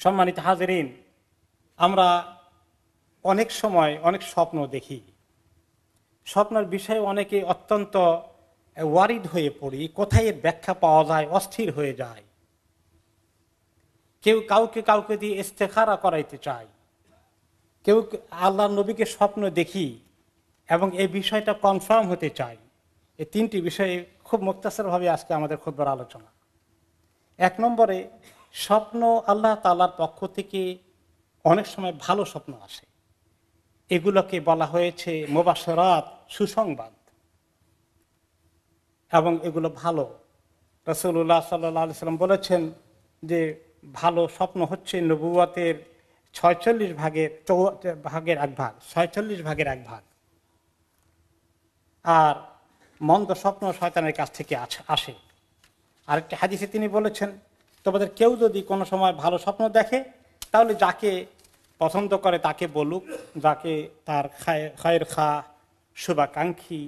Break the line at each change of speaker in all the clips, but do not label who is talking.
সম্মানিত হাজেরিন, আমরা অনেক সময় অনেক স্বপ্ন দেখি। স্বপ্নের বিষয়ে অনেকে অত্যন্ত ওয়ারিড হয়ে পড়ি, কোথায় এর ব্যাখ্যা পাওয়া যায়, অস্থির হয়ে যায়। কেউ কাউকে দিয়ে ইস্তেখারা করাইতে চায়, কেউ আল্লাহ নবীকে স্বপ্ন দেখি এবং এই বিষয়টা কনফার্ম হতে চায়। এই তিনটি বিষয়ে খুব মুক্তাসরভাবে আজকে আমাদের খুতবার আলোচনা। এক নম্বরে, স্বপ্ন আল্লাহ তাআলার পক্ষ থেকে অনেক সময় ভালো স্বপ্ন আসে, এগুলোকে বলা হয়েছে মুবাশশারাত, সুসংবাদ, এবং এগুলো ভালো। রাসূলুল্লাহ সাল্লাল্লাহু আলাইহি সাল্লাম বলেছেন যে ভালো স্বপ্ন হচ্ছে নবুয়তের 46 ভাগের এক ভাগ, 46 ভাগের এক ভাগ। আর মন্দ স্বপ্ন শয়তানের কাছ থেকে আসে। আরেকটি হাদিসে তিনি বলেছেন, তোমাদের কেউ যদি কোনো সময় ভালো স্বপ্ন দেখে, তাহলে যাকে পছন্দ করে তাকে বলুক, যাকে তার খায়ের খা শুভাকাঙ্ক্ষী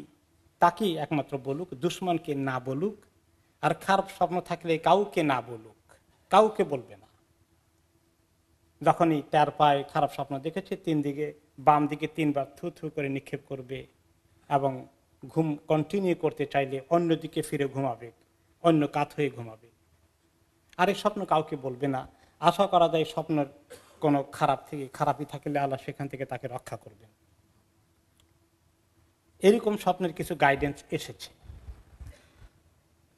তাকেই একমাত্র বলুক, দুশ্মনকে না বলুক। আর খারাপ স্বপ্ন থাকলে কাউকে না বলুক, কাউকে বলবে না। যখনই টের পায় খারাপ স্বপ্ন দেখেছে, বাম দিকে 3 বার থু থু করে নিক্ষেপ করবে এবং ঘুম কন্টিনিউ করতে চাইলে অন্যদিকে ফিরে ঘুমাবে, অন্য কাত হয়ে ঘুমাবে। আর এই স্বপ্ন কাউকে বলবে না। আশা করা যায় স্বপ্নের কোনো খারাপই থাকলে আল্লাহ সেখান থেকে তাকে রক্ষা করবেন। এরকম স্বপ্নের কিছু গাইডেন্স এসেছে।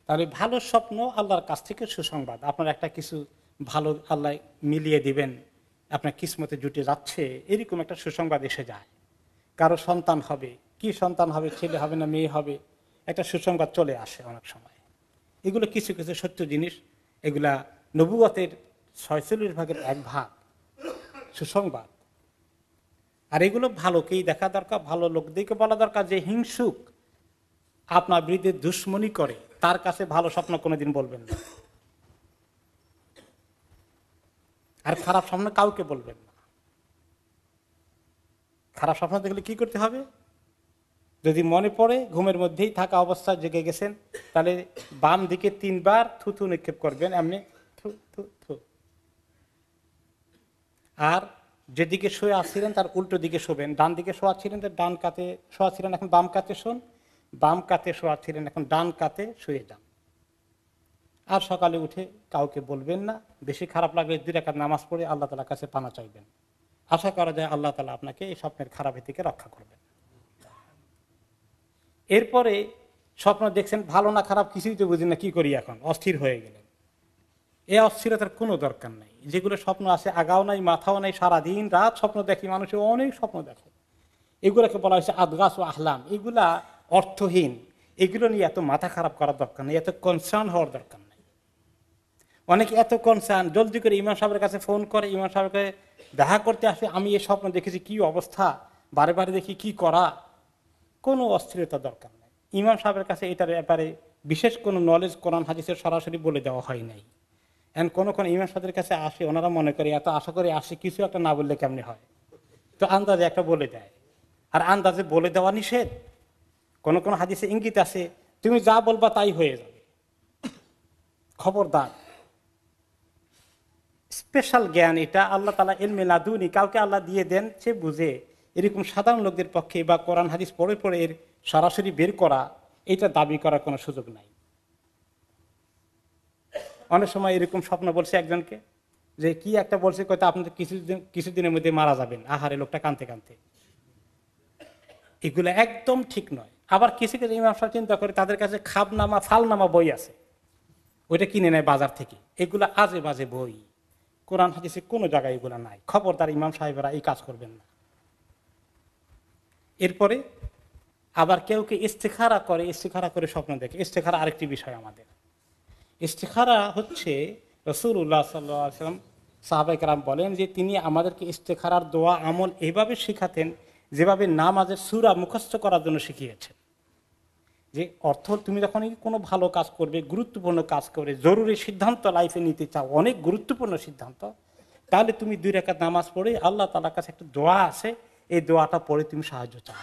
তাহলে ভালো স্বপ্ন আল্লাহর কাছ থেকে সুসংবাদ। আপনার একটা কিছু ভালো আল্লাহ মিলিয়ে দিবেন, আপনার কিসমতে জুটে যাচ্ছে, এরকম একটা সুসংবাদ এসে যায়। কারো সন্তান হবে, কি সন্তান হবে, ছেলে হবে না মেয়ে হবে, একটা সুসংবাদ চলে আসে অনেক সময়। এগুলো কিছু কিছু সত্য জিনিস, এগুলা নবুয়তের 46 ভাগের এক ভাগ সুসংবাদ। আর এগুলো ভালোকেই দেখা দরকার, ভালো লোকদেরকে বলা দরকার যে হিংসুক আপনার বিরুদ্ধে দুশ্মনী করে, তার কাছে ভালো স্বপ্ন কোনোদিন বলবেন না। আর খারাপ স্বপ্ন কাউকে বলবেন না। খারাপ স্বপ্ন দেখলে কি করতে হবে? যদি মনে পড়ে ঘুমের মধ্যেই থাকা অবস্থায় জেগে গেছেন, তাহলে বাম দিকে 3 বার থুথু নিক্ষেপ করবেন, এমনি থু থু থু। আর যেদিকে শুয়ে আসছিলেন তার উল্টো দিকে শোবেন। ডান দিকে শোয়া ছিলেন তার ডান কাতে শোয়া ছিলেন, এখন বাম কাতে শোন। বাম কাতে শোয়া ছিলেন, এখন ডান কাতে শুয়ে যান। আর সকালে উঠে কাউকে বলবেন না। বেশি খারাপ লাগলে 2 রাকাত নামাজ পড়ে আল্লাহ তাআলার কাছে পানা চাইবেন। আশা করা যায় আল্লাহ তাআলা আপনাকে এই স্বপ্নের খারাপ থেকে রক্ষা করবেন। এরপরে স্বপ্ন দেখছেন, ভালো না খারাপ কিছুই তো বুঝেন না, কি করি এখন? অস্থির হয়ে গেলেন। এই অস্থিরতার কোনো দরকার নেই। যেগুলো স্বপ্ন আছে, আগাও নাই মাথাও নাই, সারাদিন রাত স্বপ্ন দেখি, মানুষের অনেক স্বপ্ন দেখে, এগুলোকে বলা হয়েছে আদগাস ও আহলাম। এগুলা অর্থহীন। এগুলো নিয়ে এত মাথা খারাপ করার দরকার নেই, এত কনসার্ন হওয়ার দরকার নেই। অনেকে এত কনসার্ন, জলদি করে ইমাম সাহেবের কাছে ফোন করে, ইমাম সাহেবকে দেখা করতে আসে, আমি এই স্বপ্ন দেখেছি, কি অবস্থা, বারে বারে দেখি, কি করা। কোনো অস্থিরতা দরকার নেই। ইমাম সাহেবের কাছে এটার ব্যাপারে বিশেষ কোনো নলেজ কোরআন হাদিসের সরাসরি বলে দেওয়া হয় নাই। এখন কোন ইমাম সাহেবের কাছে আসে, ওনারা মনে করে এত আশা করে আসে, কিছু একটা না বললে কেমনি হয়, তো আন্দাজে একটা বলে দেয়। আর আন্দাজে বলে দেওয়া নিষেধ। কোন কোন হাদিসে ইঙ্গিত আছে, তুমি যা বলবা তাই হয়ে যাবে, খবরদার। স্পেশাল জ্ঞান এটা, আল্লাহ তাআলা ইলমে লাদুনি, কাউকে আল্লাহ দিয়ে দেন, সে বুঝে। এরকম সাধারণ লোকদের পক্ষে বা কোরআন হাদিস পড়ে পড়ে এর সরাসরি বের করা, এটা দাবি করার কোনো সুযোগ নাই। অনেক সময় এরকম স্বপ্ন বলছে একজনকে, যে কি একটা বলছে, কয়তো আপনি কিছুদিনের মধ্যে মারা যাবেন। আহারে, লোকটা কানতে কানতে। এগুলো একদম ঠিক নয়। আবার কিছু কিছু ইমাম সাহেব চিন্তা করে, তাদের কাছে খাবনামা ফালনামা বই আছে, ওইটা কিনে নেয় বাজার থেকে। এগুলা আজে বাজে বই, কোরআন হাদিসে কোনো জায়গায় এগুলা নাই। খবরদার ইমাম সাহেবেরা এই কাজ করবেন না। এরপরে আবার কেউ ইস্তেখারা করে স্বপ্ন দেখে। ইস্তেখারা আরেকটি বিষয় আমাদের। ইস্তেখারা হচ্ছে, রাসূলুল্লাহ সাল্লাল্লাহু আলাইহি ওয়াসাল্লাম, সাহাবায়ে কেরাম বলেন যে তিনি আমাদেরকে ইস্তেখারার দোয়া আমল এভাবে শিখাতেন, যেভাবে নামাজের সূরা মুখস্থ করার জন্য শিখিয়েছেন। যে অর্থ, তুমি যখন কোনো ভালো কাজ করবে, গুরুত্বপূর্ণ কাজ করে, জরুরি সিদ্ধান্ত লাইফে নিতে চাও, অনেক গুরুত্বপূর্ণ সিদ্ধান্ত, তাহলে তুমি 2 রাকাত নামাজ পড়ে আল্লাহ তাআলার কাছে একটা দোয়া আছে, এই দোয়াটা পড়ে তুমি সাহায্য চাও,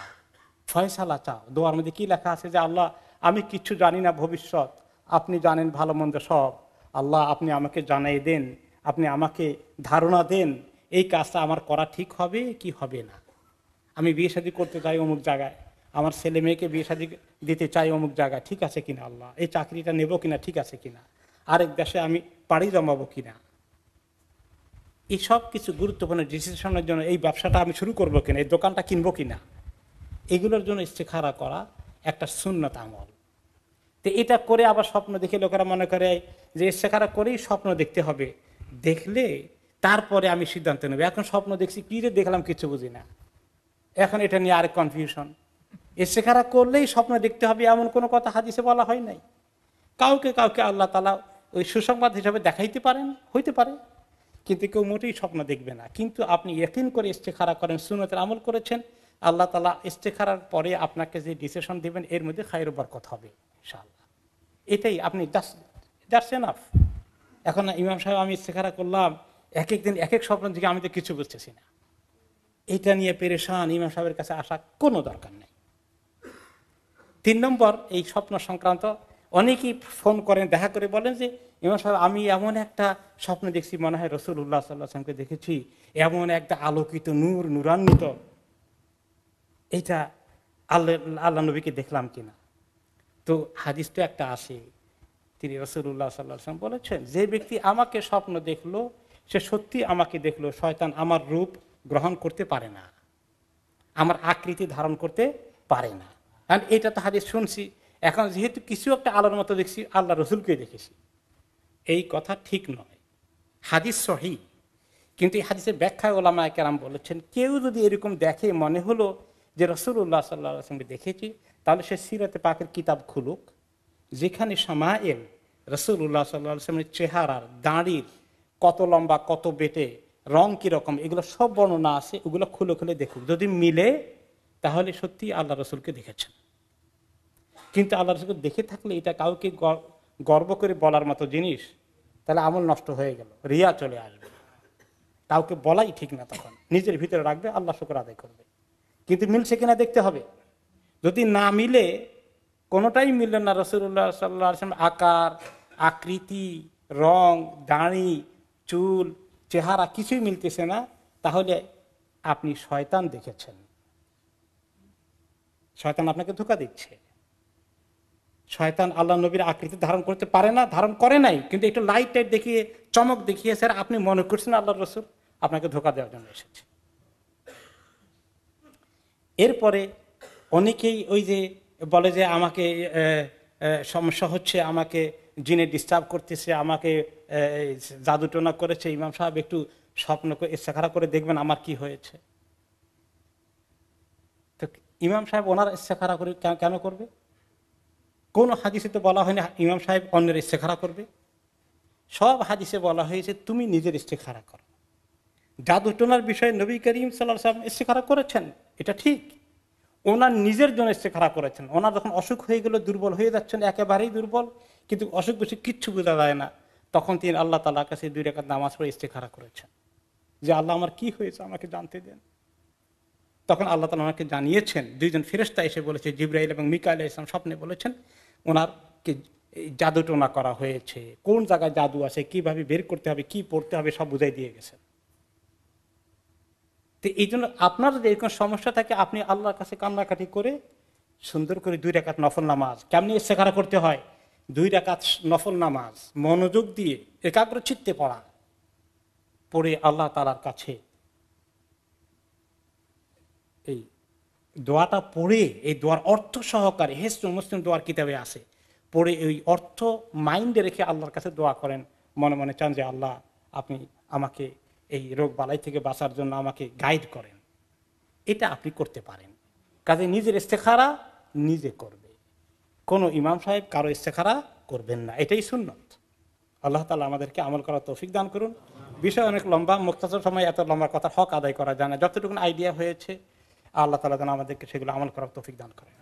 ফয়সালা চাও। দোয়ার মধ্যে কি লেখা আছে? যে আল্লাহ, আমি কিচ্ছু জানি না ভবিষ্যৎ, আপনি জানেন ভালো মন্দ সব, আল্লাহ আপনি আমাকে জানাই দেন, আপনি আমাকে ধারণা দেন এই কাজটা আমার করা ঠিক হবে কি হবে না। আমি বিয়ে শাদী করতে চাই অমুক জায়গায়, আমার ছেলে মেয়েকে বিয়ে শাদী দিতে চাই অমুক জায়গায়, ঠিক আছে কিনা আল্লাহ, এই চাকরিটা নেব কিনা ঠিক আছে কিনা, আরেক দেশে আমি পাড়ি জমাবো কিনা, এই সব কিছু গুরুত্বপূর্ণ ডিসিশনের জন্য এই ব্যবসাটা আমি শুরু করবো কিনা, এই দোকানটা কিনবো কিনা, এগুলোর জন্য ইস্তেখারা করা একটা সুন্নত আমল। তো এটা করে আবার স্বপ্ন দেখে লোকেরা মনে করে যে ইস্তেখারা করেই স্বপ্ন দেখতে হবে, দেখলে তারপরে আমি সিদ্ধান্ত নেব। এখন স্বপ্ন দেখছি কি রে দেখলাম কিছু বুঝি না, এখন এটা নিয়ে আরেক কনফিউশন। ইস্তেখারা করলেই স্বপ্ন দেখতে হবে এমন কোনো কথা হাদিসে বলা হয় নাই। কাউকে কাউকে আল্লাহ তাআলা ওই সুসংবাদ হিসাবে দেখাইতে পারেন, হইতে পারে, কিন্তু কেউ মোটেই স্বপ্ন দেখবে না। কিন্তু আপনি ইয়াকিন করে ইস্তেখারা করেন, সুন্নতের আমল করেছেন, আল্লাহ তাআলা ইস্তেখারার পরে আপনাকে যে ডিসিশন দিবেন এর মধ্যে খায়র বরকত হবে ইনশাআল্লাহ। এটাই আপনি দ্যাটস এনাফ। এখন ইমাম সাহেব আমি ইস্তেখারা করলাম, এক এক দিন এক এক স্বপ্ন থেকে আমি তো কিছু বুঝতেছি না, এটা নিয়ে পেরেশান, ইমাম সাহেবের কাছে আসা কোনো দরকার নেই। 3 নম্বর, এই স্বপ্ন সংক্রান্ত অনেকেই ফোন করেন, দেখা করে বলেন যে ইমাম সাহেব আমি এমন একটা স্বপ্ন দেখছি, মনে হয় রাসূলুল্লাহ সাল্লাল্লাহু আলাইহি ওয়াসাল্লামকে দেখেছি, এমন একটা আলোকিত নূরান্বিত, এটা আল্লাহ নবীকে দেখলাম কিনা। তো হাদিস তো একটা আসে, তিনি রাসূলুল্লাহ সাল্লাল্লাহু আলাইহি ওয়াসাল্লাম বলেছেন যে ব্যক্তি আমাকে স্বপ্ন দেখলো সে সত্যি আমাকে দেখলো, শয়তান আমার রূপ গ্রহণ করতে পারে না, আমার আকৃতি ধারণ করতে পারে না। কারণ এটা তো হাদিস শুনছি, এখন যেহেতু কিছু একটা আলোর মতো দেখছি, আল্লাহ রসুলকে দেখেছি, এই কথা ঠিক নয়, হাদিস সহিহ। কিন্তু এই হাদিসের ব্যাখ্যায় ওলামায়ে কেরাম বলেছেন কেউ যদি এরকম দেখে মনে হলো যে রাসূলুল্লাহ সাল্লাল্লাহু আলাইহি ওয়াসাল্লামকে দেখেছি, তাহলে সে সিরাতে পাকের কিতাব খুলুক, যেখানে শামায়েল রাসূলুল্লাহ সাল্লাল্লাহু আলাইহি ওয়াসাল্লামের চেহারার, দাড়ির কত লম্বা কত বেটে, রং কিরকম, এগুলো সব বর্ণনা আছে, ওগুলো খুলে খুলে দেখুক, যদি মিলে তাহলে সত্যি আল্লাহ রসুলকে দেখেছেন। কিন্তু আল্লাহ রসুলকে দেখে থাকলে এটা কাউকে গর্ব করে বলার মতো জিনিস, তাহলে আমল নষ্ট হয়ে গেল, রিয়া চলে আসবে, কাউকে বলাই ঠিক না, তখন নিজের ভিতরে রাখবে, আল্লাহ শুকর আদায় করবে। কিন্তু মিলছে কিনা দেখতে হবে, যদি না মিলে, কোনোটাই মিলল না, রাসূলুল্লাহ সাল্লাল্লাহু আলাইহি ওয়াসাল্লাম আকার, আকৃতি, রং, দাড়ি, চুল, চেহারা কিছুই মিলতেছে না, তাহলে আপনি শয়তান দেখেছেন, শয়তান আপনাকে ধোঁকা দিচ্ছে। শয়তান আল্লাহ নবীর আকৃতি ধারণ করতে পারে না, ধারণ করে নাই, কিন্তু একটু লাইট টাইট দেখিয়ে, চমক দেখিয়ে স্যার আপনি মনে করছেন আল্লাহ রসুল আপনাকে ধোঁকা দেওয়ার জন্য এসেছে। এরপরে অনেকেই ওই যে বলে যে আমাকে সমস্যা হচ্ছে, আমাকে জিনে ডিস্টার্ব করতেছে, আমাকে জাদুটোনা করেছে, ইমাম সাহেব একটু স্বপ্ন ইস্তেখারা করে দেখবেন আমার কি হয়েছে। তো ইমাম সাহেব ওনার ইস্তেখারা করে কেন করবে? কোন হাদিসে তো বলা হয়নি ইমাম সাহেব অন্যের ইস্তেখারা করবে। সব হাদিসে বলা হয়েছে তুমি নিজের ইস্তেখারা করো। জাদুটোনার বিষয়ে নবী করিম সাল্লাল্লাহু আলাইহি ওয়াসাল্লাম ইস্তেখারা করেছেন, এটা ঠিক, ওনার নিজের জন্য ইস্তেখারা করেছেন। ওনার যখন অসুখ হয়ে গেল, দুর্বল হয়ে যাচ্ছেন, একেবারেই দুর্বল, কিন্তু অসুখ বেশি কিচ্ছু বোঝা যায় না, তখন তিনি আল্লাহ তাআলার কাছে 2 রাকাত নামাজ পড়ে ইস্তেখারা করেছেন যে আল্লাহ আমার কি হয়েছে আমাকে জানতে দেন। তখন আল্লাহ তাআলা ওনাকে জানিয়েছেন, 2 জন ফেরেশতা এসে বলেছে, জিবরাইল এবং মিকাইল আলাইহিস সালাম স্বপ্নে বলেছেন ওনারকে জাদুটোনা করা হয়েছে, কোন জায়গায় জাদু আছে, কিভাবে বের করতে হবে, কি পড়তে হবে সব বুঝাই দিয়ে গেছেন। তো এই জন্য আপনার যদি এরকম সমস্যা থাকে, আপনি আল্লাহর কাছে কান্নাকাটি করে সুন্দর করে 2 রাকাত নফল নামাজ, কেমনি ইস্তেখারা করতে হয়, 2 রাকাত নফল নামাজ মনোযোগ দিয়ে একাগ্র চিত্তে পড়া, পড়ে আল্লাহ তাআলার কাছে এই দোয়াটা পড়ে, এই দোয়ার অর্থ সহকারে, হিসনুল মুসলিম দোয়ার কিতাবে আছে, পড়ে এই অর্থ মাইন্ডে রেখে আল্লাহর কাছে দোয়া করেন, মনে মনে চান যে আল্লাহ আপনি আমাকে এই রোগ বালাই থেকে বাঁচার জন্য আমাকে গাইড করেন। এটা আপনি করতে পারেন। কাজে নিজের ইস্তেখারা নিজে করবে, কোনো ইমাম সাহেব কারো ইস্তেখারা করবেন না, এটাই সুন্নত। আল্লাহ তাআলা আমাদেরকে আমল করার তৌফিক দান করুন। বিষয় অনেক লম্বা, মুক্তাসর সময় এত লম্বা কথা হক আদায় করা যায় না, যতটুকু আইডিয়া হয়েছে আল্লাহ তাআলা যেন আমাদেরকে সেগুলো আমল করার তৌফিক দান করেন।